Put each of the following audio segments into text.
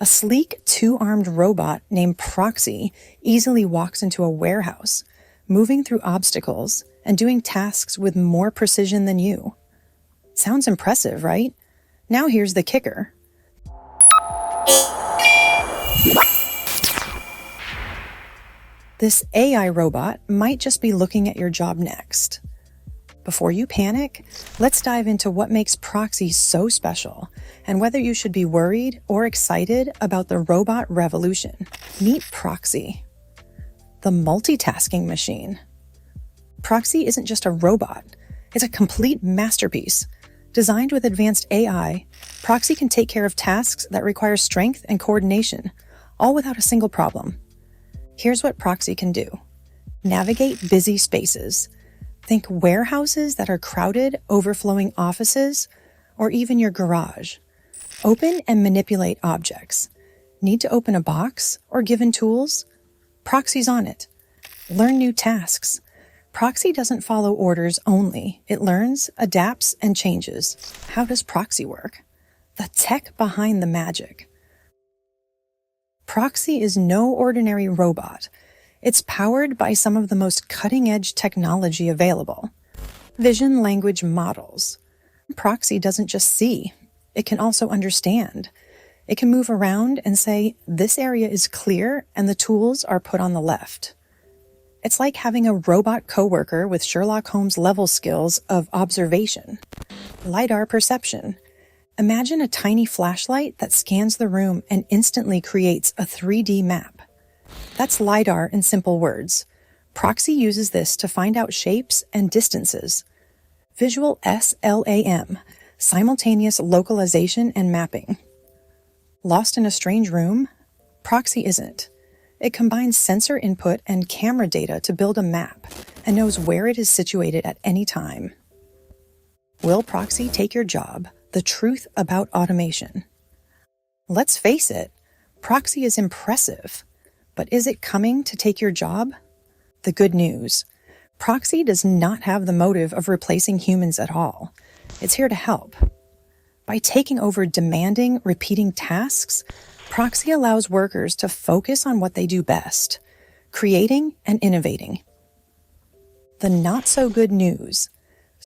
A sleek, two-armed robot named Proxy easily walks into a warehouse, moving through obstacles and doing tasks with more precision than you. Sounds impressive, right? Now here's the kicker. This AI robot might just be looking at your job next. Before you panic, let's dive into what makes Proxy so special and whether you should be worried or excited about the robot revolution. Meet Proxy, the multitasking machine. Proxy isn't just a robot, it's a complete masterpiece. Designed with advanced AI, Proxy can take care of tasks that require strength and coordination, all without a single problem. Here's what Proxy can do. Navigate busy spaces. Think warehouses that are crowded, overflowing offices, or even your garage. Open and manipulate objects. Need to open a box or given tools? Proxy's on it. Learn new tasks. Proxy doesn't follow orders only. It learns, adapts, and changes. How does Proxy work? The tech behind the magic. Proxy is no ordinary robot. It's powered by some of the most cutting-edge technology available. Vision language models. Proxy doesn't just see. It can also understand. It can move around and say, this area is clear and the tools are put on the left. It's like having a robot coworker with Sherlock Holmes level skills of observation. LiDAR Perception. Imagine a tiny flashlight that scans the room and instantly creates a 3D map. That's LiDAR in simple words. Proxy uses this to find out shapes and distances. Visual SLAM, simultaneous localization and mapping. Lost in a strange room? Proxy isn't. It combines sensor input and camera data to build a map and knows where it is situated at any time. Will Proxy take your job? The truth about automation. Let's face it, Proxy is impressive, but is it coming to take your job? The good news. Proxy does not have the motive of replacing humans at all. It's here to help. By taking over demanding, repeating tasks, Proxy allows workers to focus on what they do best, creating and innovating. The not-so-good news.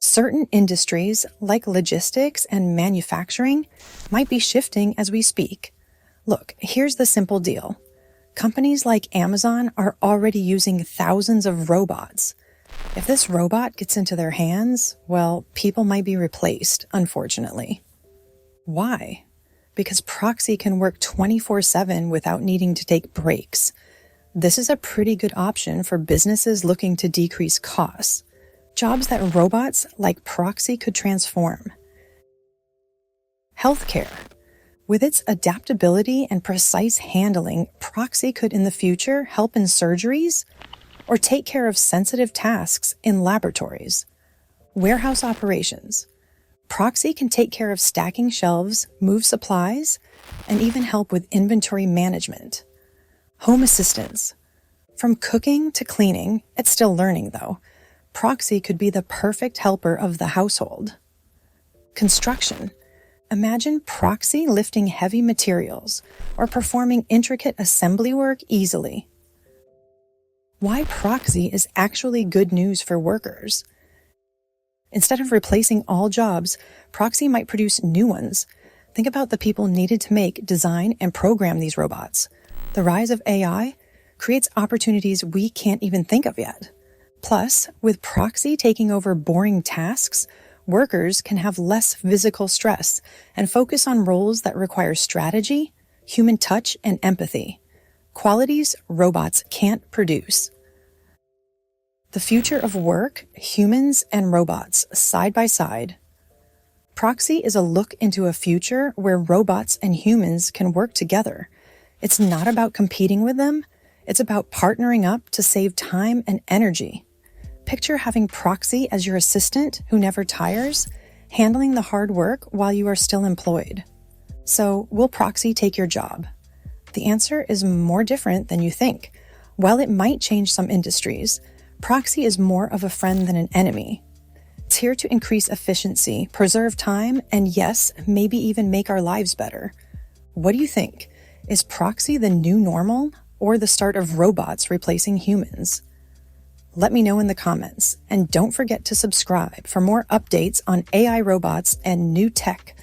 Certain industries, like logistics and manufacturing, might be shifting as we speak. Look, here's the simple deal. Companies like Amazon are already using thousands of robots. If this robot gets into their hands, well, people might be replaced, unfortunately. Why? Because Proxy can work 24/7 without needing to take breaks. This is a pretty good option for businesses looking to decrease costs. Jobs that robots like Proxy could transform. Healthcare. With its adaptability and precise handling, Proxy could in the future help in surgeries or take care of sensitive tasks in laboratories. Warehouse operations. Proxy can take care of stacking shelves, move supplies, and even help with inventory management. Home assistance. From cooking to cleaning, it's still learning though. Proxy could be the perfect helper of the household. Construction. Imagine Proxy lifting heavy materials or performing intricate assembly work easily. Why Proxy is actually good news for workers. Instead of replacing all jobs, Proxy might produce new ones. Think about the people needed to make, design, and program these robots. The rise of AI creates opportunities we can't even think of yet. Plus, with Proxy taking over boring tasks, workers can have less physical stress and focus on roles that require strategy, human touch, and empathy. Qualities robots can't produce. The future of work, humans and robots, side by side. Proxy is a look into a future where robots and humans can work together. It's not about competing with them. It's about partnering up to save time and energy. Picture having Proxy as your assistant who never tires, handling the hard work while you are still employed. So, will Proxy take your job? The answer is more different than you think. While it might change some industries, Proxy is more of a friend than an enemy. It's here to increase efficiency, preserve time, and yes, maybe even make our lives better. What do you think? Is Proxy the new normal or the start of robots replacing humans? Let me know in the comments, and don't forget to subscribe for more updates on AI robots and new tech